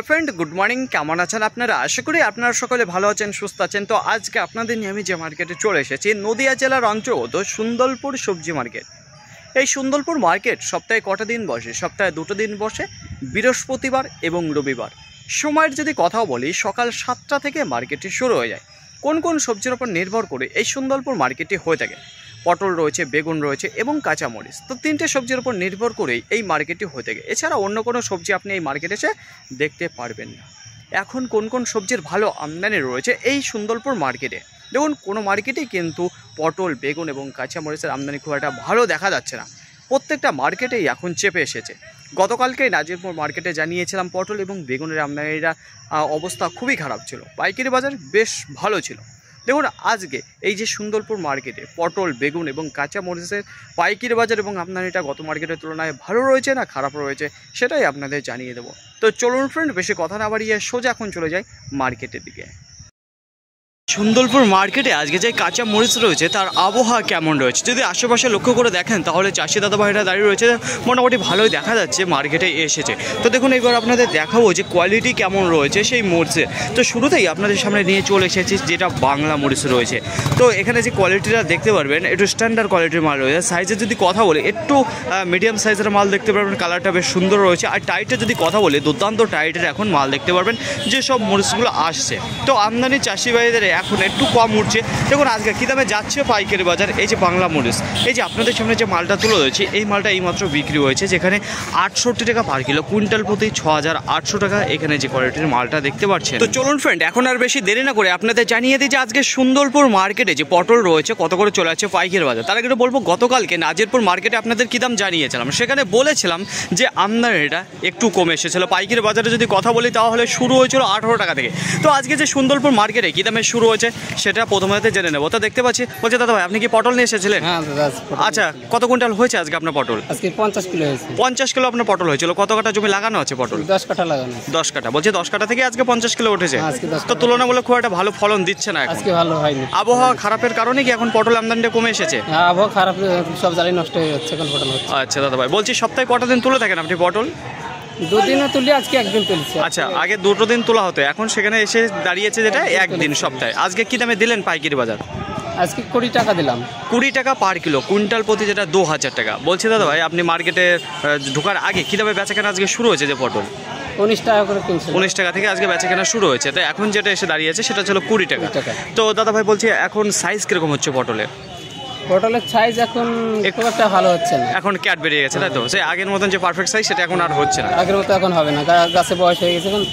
Friend, good morning. কেমন আছেন আপনারা? আশা করি আপনারা সকলে ভালো আছেন, সুস্থ আছেন। তো আজকে আপনাদের নিয়ে আমি যে মার্কেটে চলে এসেছি, নদিয়া জেলার অন্তর্গত সুন্দরপুর সবজি মার্কেট। এই সুন্দরপুর মার্কেট সপ্তাহে কটা দিন বসে? সপ্তাহে 2টো দিন বসে, বৃহস্পতিবার এবং রবিবার। সময়ের যদি কথাও বলি, সকাল 7টা থেকে মার্কেটটি শুরু হয়ে যায়। কোন কোন সবজির ওপর নির্ভর করে এই সুন্দরপুর মার্কেটটি হয়ে থাকে? পটল রয়েছে, বেগুন রয়েছে এবং কাঁচামরিচ। তো 3টে সবজির উপর নির্ভর করেই এই মার্কেটটি হয়ে থাকে। এছাড়া অন্য কোনো সবজি আপনি এই মার্কেটে এসে দেখতে পারবেন না। এখন কোন কোন সবজির ভালো আমদানি রয়েছে এই সুন্দরপুর মার্কেটে? দেখুন, কোনো মার্কেটেই কিন্তু পটল, বেগুন এবং কাঁচামরিচের আমদানি খুব একটা ভালো দেখা যাচ্ছে না। প্রত্যেকটা মার্কেটেই এখন চেপে এসেছে। গতকালকেই নাজিরপুর মার্কেটে জানিয়েছিলাম পটল এবং বেগুনের আমদানির অবস্থা খুবই খারাপ ছিল, পাইকারি বাজার বেশ ভালো ছিল। দেখুন, আজকে এই যে সুন্দরপুর মার্কেটে পটল, বেগুন এবং কাঁচামরিচের পাইকারি বাজার এবং আমদানিটা গত মার্কেটের তুলনায় ভালো রয়েছে না খারাপ রয়েছে, সেটাই আপনাদের জানিয়ে দেবো। তো চলুন ফ্রেন্ড, বেশি কথা না বাড়িয়ে সোজা এখন চলে যাই মার্কেটের দিকে। সুন্দরপুর মার্কেটে আজকে যে কাঁচা মরিচ রয়েছে তার আবহাওয়া কেমন রয়েছে যদি আশেপাশে লক্ষ্য করে দেখেন, তাহলে চাষি দাদা ভাইরা দাঁড়িয়ে রয়েছে, মোটামুটি ভালোই দেখা যাচ্ছে মার্কেটে এসেছে। তো দেখুন, এবার আপনাদের দেখাবো যে কোয়ালিটি কেমন রয়েছে সেই মরিচে। তো শুরুতেই আপনাদের সামনে নিয়ে চলে এসেছি যেটা বাংলা মরিচ রয়েছে। তো এখানে যে কোয়ালিটিটা দেখতে পারবেন, একটু স্ট্যান্ডার্ড কোয়ালিটির মাল রয়েছে। সাইজের যদি কথা বলি, একটু মিডিয়াম সাইজের মাল দেখতে পারবেন, কালারটা বেশ সুন্দর রয়েছে। আর টাইটের যদি কথা বলি, দুর্দান্ত টাইটের এখন মাল দেখতে পারবেন যেসব মরিচগুলো আসছে। তো আমদানি চাষি ভাইদের এখন একটু কম উঠছে। দেখুন আজকে কী দামে যাচ্ছে পাইকারি বাজার। এই যে বাংলা মরিচ, এই যে আপনাদের সামনে যে মালটা তুলে ধরেছি, এই মালটা এইমাত্র বিক্রি হয়েছে, যেখানে 68 টাকা পার কিলো, কুইন্টাল প্রতি 6800 টাকা এখানে যে কোয়ালিটির মালটা দেখতে পাচ্ছেন। তো চলুন ফ্রেন্ড, এখন আর বেশি দেরি না করে আপনাদের জানিয়ে দিই যে আজকে সুন্দরপুর মার্কেটে যে পটল রয়েছে কত করে চলে যাচ্ছে পাইকারি বাজার। তার আগে বলবো, গতকালকে নাজিরপুর মার্কেটে আপনাদের কী দাম জানিয়েছিলাম, সেখানে বলেছিলাম যে আমদানিটা একটু কমে এসেছিলো। পাইকারি বাজারে যদি কথা বলি, তাহলে শুরু হয়েছিল 18 টাকা থেকে। তো আজকে যে সুন্দরপুর মার্কেটে কী দামে শুরু হয়েছে সেটা প্রথমে জেনে নেবো। তো দেখতে পাচ্ছি, বলছে দাদা ভাই আপনি কি পটল নিয়ে এসেছিলেন? হ্যাঁ দাদা। আচ্ছা, কত কুইন্টাল হয়েছে আজকে আপনার পটল? আজকে 50 কিলো হয়েছে। 50 কিলো আপনার পটল হয়েছিল। কত কাঠা জমি লাগানো আছে পটল? 10 কাঠা লাগানো। 10 কাঠা। বলছি 10 কাঠা থেকে আজকে 50 কিলো উঠেছে। তো তুলনামূলক খুব একটা ভালো ফলন দিচ্ছে না আজকে, ভালো হয়নি। আবহাওয়া খারাপের কারণে কি এখন পটল আমদানিটা কমে এসেছে? হ্যাঁ, আবহাওয়া খারাপ, সব জালি নষ্ট হয়ে যাচ্ছে এখন পটল হচ্ছে। আচ্ছা দাদা ভাই, বলছি সপ্তাহে কটা দিন তুলে থাকেন আপনি পটল? 2 দিনও তুলি, আজকে 1 দিন তুলছি। আচ্ছা, আগে 2টো দিন তোলা হতো, এখন সেখানে এসে দাঁড়িয়েছে যেটা 1 দিন সপ্তাহে। আজকে কি দামে দিলেন পাইকারি বাজার? আজকে 20 টাকা দিলাম। 20 টাকা পার কিলো, কুইন্টাল প্রতি যেটা 2000 টাকা। বলছি দাদা ভাই, আপনি মার্কেটে ঢোকার আগে কী দামে বেচাকেনা আজকে শুরু হয়েছে যে পটল? 19 টাকা করে কিনছে। 19 টাকা থেকে আজকে বেচাকেনা শুরু হয়েছে। তো এখন যেটা এসে দাঁড়িয়েছে সেটা ছিল 20 টাকা। তো দাদা ভাই বলছি, এখন সাইজ কিরকম হচ্ছে পটলের? পটলের সাইজ এখন একটু একটা ভালো হচ্ছে না। এখন ক্যাট বেরিয়ে গেছে, তাই তো? সে আগের মতন যে পারফেক্ট সাইজ সেটা এখন আর হচ্ছে না, আগের মতো এখন হবে না, গাছে বয়স হয়ে গেছে এখন।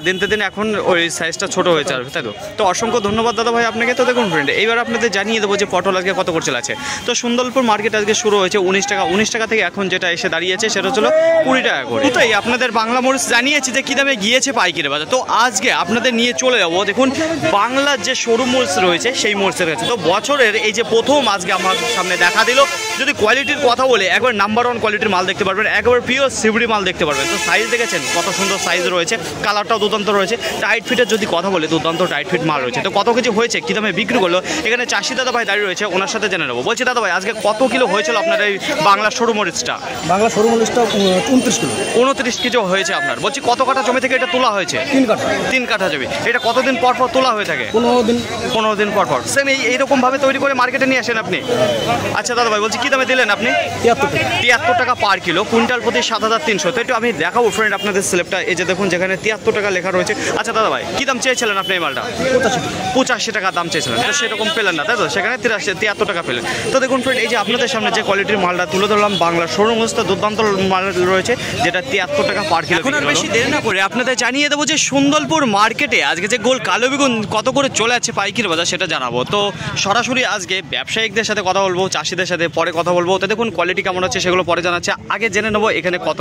দিনতে দিন এখন ওই সাইজটা ছোট হয়েছে আর, তাই তো? তো অসংখ্য ধন্যবাদ দাদা ভাই আপনাকে। তো দেখুন ফ্রেন্ড, এইবার আপনাদের জানিয়ে দেবো যে পটল আজকে কত করে আছে। তো সুন্দরপুর মার্কেট আজকে শুরু হয়েছে 19 টাকা থেকে এখন যেটা এসে দাঁড়িয়েছে সেটা ছিল 20 টাকা করে। তাই আপনাদের বাংলা মরিচ জানিয়েছি যে কী দামে গিয়েছে পাইকারি বাজার। তো আজকে আপনাদের নিয়ে চলে যাবো, দেখুন বাংলার যে সরু মরিচ রয়েছে সেই মরিচের কাছে। তো বছরের এই যে প্রথম আজকে আমার সামনে দেখা দিল। যদি কোয়ালিটির কথা বলে, একবার নাম্বার 1 কোয়ালিটির মাল দেখতে পারবেন, একবার পিওর সিবড়ি মাল দেখতে পারবেন। তো সাইজ দেখেছেন কত সুন্দর সাইজ রয়েছে, কালারটাও দুর্দান্ত রয়েছে। টাইট ফিটের যদি কথা বলে, দুর্দান্ত টাইট ফিট মাল রয়েছে। তো কত কেজি হয়েছে, কী দামে বিক্রি করলো, এখানে চাষি দাদা ভাই দাঁড়িয়ে রয়েছে, ওনার সাথে জেনে নেবো। বলছি দাদা ভাই, আজকে কত কিলো হয়েছিল আপনার এই বাংলা সরু মরিচটা? বাংলা সরু মরিচটা 29 কিলো। 29 কেজি হয়েছে আপনার। বলছি কত কাঠা জমি থেকে এটা তোলা হয়েছে? 3 কাঠা জমি। এটা কতদিন পর পর তোলা হয়ে থাকে? 15 দিন পর পর। সেম এইরকমভাবে তৈরি করে মার্কেটে নিয়ে আসেন আপনি? আচ্ছা দাদা ভাই, বলছি কী দামে দিলেন আপনি? 73 টাকা পার কিলো, কুইন্টাল প্রতি 7300। তো একটু আমি দেখাবো ফ্রেন্ড আপনাদের স্ল্যাবটা। এই যে দেখুন, যেখানে 73 টাকা লেখা রয়েছে। আচ্ছা দাদা ভাই, কী দাম চেয়েছিলেন আপনি এই মালটা? 85 টাকা দাম চেয়েছিলেন, তো সেরকম পেলেন না, তাই তো? সেখানে 73 টাকা পেলেন। তো দেখুন ফ্রেন্ড, এই যে আপনাদের সামনে যে কোয়ালিটির মালটা তুলে ধরলাম, বাংলা সরু মরিচটা দুর্দান্ত মাল রয়েছে, যেটা 73 টাকা পার কিলো। এখন আর বেশি দেরি না করে আপনাদের জানিয়ে দেবো যে সুন্দরপুর মার্কেটে আজকে যে গোল কালো বেগুন কত করে চলে যাচ্ছে পাইকারি বাজার সেটা জানাবো। তো সরাসরি আজকে ব্যবসায়িকদের সাথে কথা বলবো, চাষিদের সাথে পরে কথা বলবো। তো দেখুন কোয়ালিটি কেমন হচ্ছে সেগুলো পরে জানাচ্ছে, আগে জেনে নেবো এখানে কত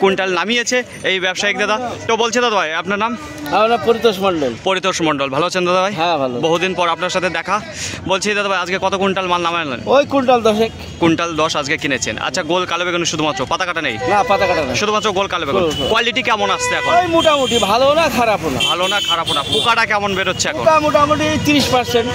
কুইন্টাল নামিয়েছে এই ব্যবসায়িক দাদা। তো বলছে দাদা ভাই, আপনার নাম? পরিতোষ মণ্ডল। পরিতোষ মণ্ডল, ভালো আছেন দাদা ভাই? হ্যাঁ ভালো। বহুদিন পর আপনার সাথে দেখা। বলছি দাদা ভাই, আজকে কত কুইন্টাল মাল নামালেন? ওই কুইন্টাল 10। কুইন্টাল 10 আজকে কিনেছেন। আচ্ছা, গোল কালো বেগুন শুধুমাত্র, পাতা কাটা নেই? না, পাতা কাটা নেই, শুধুমাত্র গোল কালো বেগুন। কোয়ালিটি কেমন আসছে এখন? ওই মোটামুটি, ভালো না খারাপও না। ভালো না খারাপও না। পোকাটা কেমন বেরোচ্ছে এখন? মোটামুটি 30%।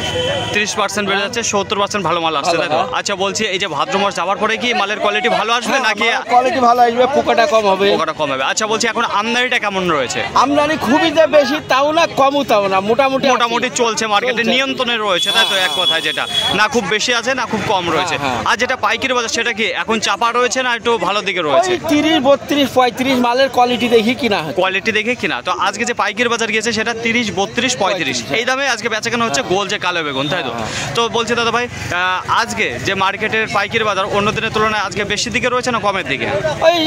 30% বেড়ে যাচ্ছে, 70% 100% ভালো মাল আসছে, তাই তো? আচ্ছা, বলছি এই যে ভাদ্র মাস যাওয়ার পরে কি মালের কোয়ালিটি ভালো আসবে নাকি কোয়ালিটি ভালো আসবে, পোকাটা কম হবে। পোকাটা কম হবে। আচ্ছা, বলছি এখন আমদানিটা কেমন রয়েছে? আমদানি খুবই যে বেশি তাও না, কমও তাও না, মোটামুটি মোটামুটি চলছে, মার্কেটে নিয়ন্ত্রণে রয়েছে, তাই তো? এক কথায় যেটা না খুব বেশি আছে না খুব কম রয়েছে। আর যেটা পাইকারি বাজার সেটা কি এখন চাপা রয়েছে না একটু ভালো দিকে রয়েছে? 30, 32, 35 মালের কোয়ালিটি দেখি কিনা হয়। কোয়ালিটি দেখে কিনা। তো আজকে যে পাইকারি বাজার গিয়েছে সেটা 30, 32, 35 এই দামে আজকে বেচাকেনা হচ্ছে গোল যে কালো বেগুন, তাই তো? তো বলছি দাদা ভাই, আজকে যে মার্কেটের পাইকারি বাজার অন্য দিনের তুলনায় আজকে বেশি দিকে রয়েছে না কমের দিকে? ওই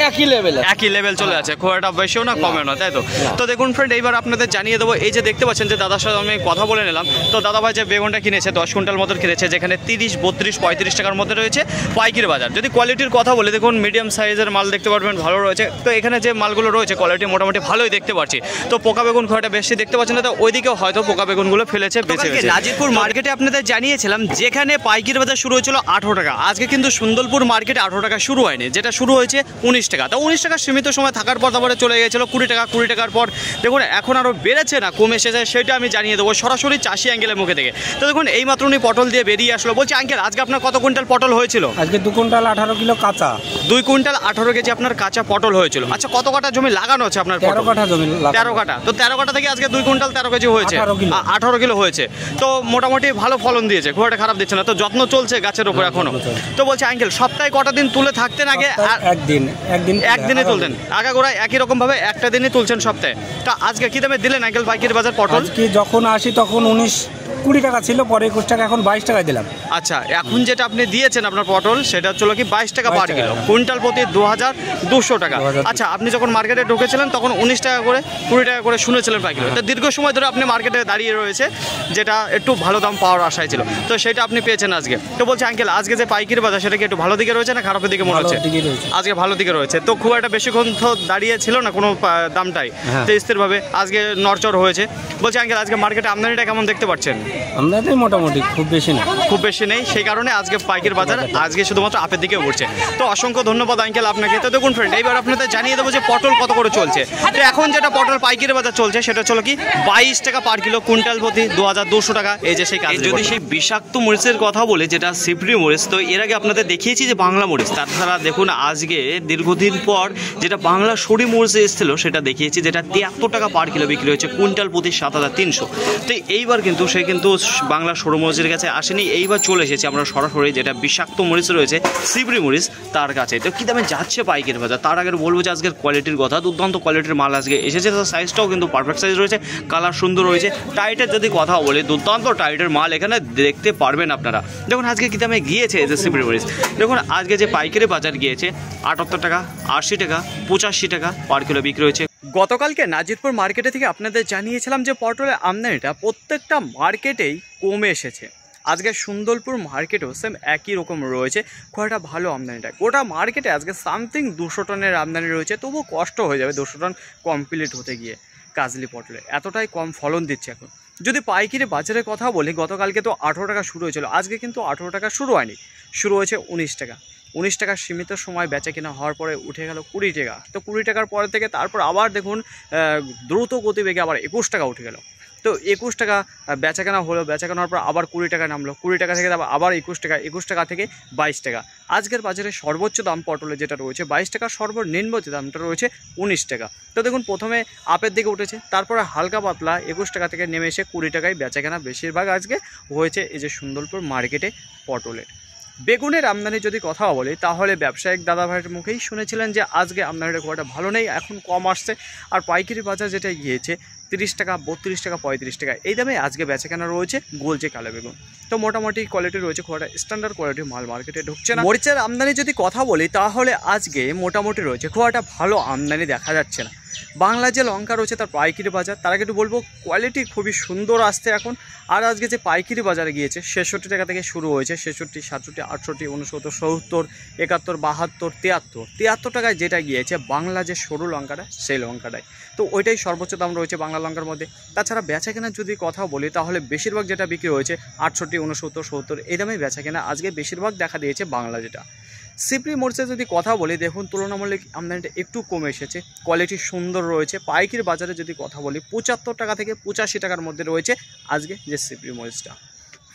একই লেভেল চলে আছে, খুব একটা বেশিও না কমেও না, তাই তো? তো দেখুন ফ্রেন্ড, এইবার আপনাদের জানিয়ে দেবো, এই যে দেখতে পাচ্ছেন যে দাদার সাথে আমি কথা বলে নিলাম, তো দাদা ভাই যে বেগুনটা কিনেছে 10 কুইন্টাল মতো কিনেছে, যেখানে 30, 32, 35 টাকার মধ্যে রয়েছে পাইকারি বাজার। যদি কোয়ালিটির কথা বলে দেখুন, মিডিয়াম সাইজের মাল দেখতে পারবেন ভালো রয়েছে। তো এখানে যে মালগুলো রয়েছে কোয়ালিটি মোটামুটি ভালোই দেখতে পাচ্ছি। তো পোকা বেগুন খুব একটা বেশি দেখতে পাচ্ছেন না, তো ওইদিকেও হয়তো পোকা বেগুনগুলো ফেলেছে বেঁচে গেছে। নাজিরপুর মার্কেটে আপনাদের জানিয়েছিলাম যেখানে পাইকারি বাজার শুরু হয়েছিল 18 টাকা, আজকে কিন্তু সুন্দরপুর মার্কেটে 18 টাকা শুরু হয়নি, যেটা শুরু হয়েছে 19 টাকা। তো 19 টাকা সীমিত সময় থাকার পর তারপরে চলে গিয়েছিল 20 টাকা, 20 টাকার পর দেখুন এখন আরও বেড়েছে না কমে এসেছে, সেটা আমি জানিয়ে দেবো সরাসরি চাষি অ্যাঙ্গেলের মুখে থেকে। তো দেখুন এই মাত্র উনি পটল দিয়ে বেরিয়ে আসলো। বলছি আঙ্কেল, আজকে আপনার কত কুইন্টাল পটল হয়েছিল? আজকে 2 কুইন্টাল 18 কিলো কাঁচা। 2 কুইন্টাল 18 কেজি আপনার কাঁচা পটল হয়েছিল। আচ্ছা, কত কাঠা জমি লাগানো আছে আপনার? 13 কাঠা জমি। 13 কাঠা। তো 13 কাঠা থেকে আজকে 2 কুইন্টাল 13 কেজি হয়েছে, 18 কিলো হয়েছে। তো মোটামুটি ভালো ফলন দিয়েছে, খুব একটা খারাপ দিচ্ছে না। তো যত্ন চলছে গাছের উপর এখনো। তো বলছি আঙ্কেল, সপ্তাহে কটা দিন তুলে থাকতেন আগে? একদিনে তুলতেন আগাগোড়ায় একই রকম ভাবে একটা দিনই তুলছেন সপ্তাহে। তা আজকে কি দামে দিলেন আঙ্কেল পাইকারি বাজার পটল? কি যখন আসি তখন 19-20 টাকা ছিল, পরে 21 টাকা, এখন 22 টাকায় দিলাম। আচ্ছা, এখন যেটা আপনি দিয়েছেন আপনার পটল সেটা হচ্ছে কি 22 টাকা পার কিলো, কুইন্টাল প্রতি 2200 টাকা। আচ্ছা, আপনি যখন মার্কেটে ঢুকেছিলেন তখন 19 টাকা করে 20 টাকা করে শুনেছিলেন পার কিলো। তো দীর্ঘ সময় ধরে আপনি মার্কেটে দাঁড়িয়ে রয়েছে, যেটা একটু ভালো দাম পাওয়ার আশায় ছিল, তো সেটা আপনি পেয়েছেন আজকে। তো বলছি আঙ্কেল, আজকে যে পাইকারি বাজার সেটা কি একটু ভালো দিকে রয়েছে না খারাপের দিকে মনে হচ্ছে? আজকে ভালো দিকে রয়েছে। তো খুব একটা বেশিক্ষণ তো দাঁড়িয়ে ছিল না কোনো দামটাই, তো স্থিরভাবে আজকে নড়চড় হয়েছে। বলছি আঙ্কেল, আজকে মার্কেটে আমদানিটা কেমন দেখতে পাচ্ছেন? আমদানি মোটামুটি খুব বেশি নেই, সেই কারণে আজকে পাইকারি বাজার আজকে শুধুমাত্র আপের দিকে উঠছে। তো অসংখ্য ধন্যবাদ আঙ্কেল আপনাকে। তো দেখুন ফ্রেন্ড, এইবার আপনাদের জানিয়ে দেবো যে পটল কত করে চলছে। তো এখন যেটা পটল পাইকারি বাজার চলছে সেটা চলো কি 22 টাকা পার কিলো, কুইন্টাল প্রতি 2200 টাকা। এই যে সেই কাজ। যদি সেই বিষাক্ত মরিচের কথা বলে, যেটা সিপ্রি মরিচ, তো এর আগে আপনাদের দেখিয়েছি যে বাংলা মরিচ। তাছাড়া দেখুন আজকে দীর্ঘদিন পর যেটা বাংলা সরি মরিচ এসেছিল সেটা দেখিয়েছি, যেটা 73 টাকা পার কিলো বিক্রি হয়েছে, কুইন্টাল প্রতি 7300। তো এইবার কিন্তু সে কিন্তু বাংলা সরু মরিচের কাছে আসেনি, এইবার চলে এসেছে আমরা সরাসরি যেটা বিষাক্ত মরিচ রয়েছে সিপ্রি মরিচ তার কাছে। তো কী দামে যাচ্ছে পাইকারি বাজার, তার আগে বলবো যে আজকের কোয়ালিটির কথা। দুর্দান্ত কোয়ালিটির মাল আজকে এসেছে, তার সাইজটাও কিন্তু পারফেক্ট সাইজ রয়েছে, কালার সুন্দর রয়েছে। টাইটের যদি কথা বলি, দুর্দান্ত টাইটের মাল এখানে দেখতে পারবেন আপনারা। দেখুন আজকে কী দামে গিয়েছে এই যে সিপ্রি মরিচ। দেখুন আজকে যে পাইকারি বাজার গিয়েছে 78 টাকা, 80 টাকা, 85 টাকা পার কিলো বিক্রি হয়েছে। গতকালকে নাজিরপুর মার্কেটে থেকে আপনাদের জানিয়েছিলাম যে পটলের আমদানিটা প্রত্যেকটা মার্কেটেই কমে এসেছে। আজকে সুন্দরপুর মার্কেটেও সেম একই রকম রয়েছে, খুব একটা ভালো আমদানিটা। গোটা মার্কেটে আজকে সামথিং 200 টনের আমদানি রয়েছে, তবুও কষ্ট হয়ে যাবে 200 টন কমপ্লিট হতে গিয়ে। কাজলি পটলে এতটাই কম ফলন দিচ্ছে এখন। যদি পাইকারি বাজারের কথা বলি, গতকালকে তো 18 টাকা শুরু হয়েছিল, আজকে কিন্তু 18 টাকা শুরু হয়নি, শুরু হয়েছে 19 টাকা। 19 টাকার সীমিত সময় বেচা কেনা হওয়ার পরে উঠে গেল 20 টাকা। তো 20 টাকার পরে থেকে তারপর আবার দেখুন দ্রুত গতিবেগে আবার 21 টাকা উঠে গেল। তো 21 টাকা বেচা কেনা হলো, বেচা কেনা হওয়ার পর আবার 20 টাকা নামলো, 20 টাকা থেকে আবার 21 টাকা, 21 টাকা থেকে 22 টাকা। আজকের বাজারে সর্বোচ্চ দাম পটলের যেটা রয়েছে 22 টাকা, সর্বনিম্ন যে দামটা রয়েছে 19 টাকা। তো দেখুন প্রথমে আপের দিকে উঠেছে, তারপরে হালকা পাতলা 21 টাকা থেকে নেমে এসে 20 টাকায় বেচা কেনা বেশিরভাগ আজকে হয়েছে এই যে সুন্দরপুর মার্কেটে পটলের। বেগুনের আমদানি যদি কথা বলি, তাহলে ব্যবসায়িক দাদা ভাইয়ের মুখেই শুনেছিলেন যে আজকে আমদানিটা খুব একটা ভালো নেই, এখন কম আসছে। আর পাইকারি বাজার যেটা গিয়েছে 30 টাকা, 32 টাকা, 35 টাকা এই দামে আজকে বেচাকেনা রয়েছে গোলচে কালো বেগুন। তো মোটামুটি কোয়ালিটি রয়েছে, খুব একটা স্ট্যান্ডার্ড কোয়ালিটির মাল মার্কেটে ঢুকছে না। মরিচের আমদানি যদি কথা বলি, তাহলে আজকে মোটামুটি রয়েছে, খুব একটা ভালো আমদানি দেখা যাচ্ছে না। বাংলা যে লঙ্কা রয়েছে তার পাইকারি বাজার, তার আগে একটু বলবো কোয়ালিটি খুবই সুন্দর আসছে এখন। আর আজকে যে পাইকারি বাজারে গিয়েছে 66 টাকা থেকে শুরু হয়েছে, 66, 67, 68, 69, 70, 71, 72, 73 টাকায় যেটা গিয়েছে বাংলা যে সরু লঙ্কাটা সেই লঙ্কাটাই। তো ওইটাই সর্বোচ্চ দাম রয়েছে বাংলা লঙ্কার মধ্যে। তাছাড়া বেচা কেনার যদি কথা বলি, তাহলে বেশিরভাগ যেটা বিক্রি হয়েছে 68, 69, 70 এই দামে বেচা কেনা আজকে বেশিরভাগ দেখা দিয়েছে বাংলা যেটা। সিপ্রি মরিচের যদি কথা বলি, দেখুন তুলনামূলক আমদানিটা একটু কমে এসেছে, কোয়ালিটি সুন্দর রয়েছে। পাইকারি বাজারে যদি কথা বলি 75 টাকা থেকে 85 টাকার মধ্যে রয়েছে আজকে যে সিপ্রি মরিচটা।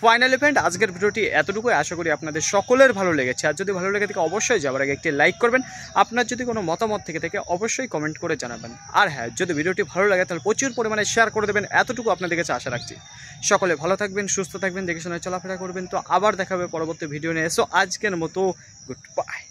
ফাইনালি ফ্রেন্ড, আজকের ভিডিওটি এতটুকুই। আশা করি আপনাদের সকলের ভালো লেগেছে। আর যদি ভালো লেগে থাকে অবশ্যই যাওয়ার আগে একটি লাইক করবেন। আপনার যদি কোনো মতামত থেকে থাকে অবশ্যই কমেন্ট করে জানাবেন। আর হ্যাঁ, যদি ভিডিওটি ভালো লাগে তাহলে প্রচুর পরিমাণে শেয়ার করে দেবেন। এতটুকু আপনাদের কাছে আশা রাখছি। সকলে ভালো থাকবেন, সুস্থ থাকবেন, দেখে শুনে চলাফেরা করবেন। তো আবার দেখা হবে পরবর্তী ভিডিও নিয়ে। আজকের মতো গুড বাই।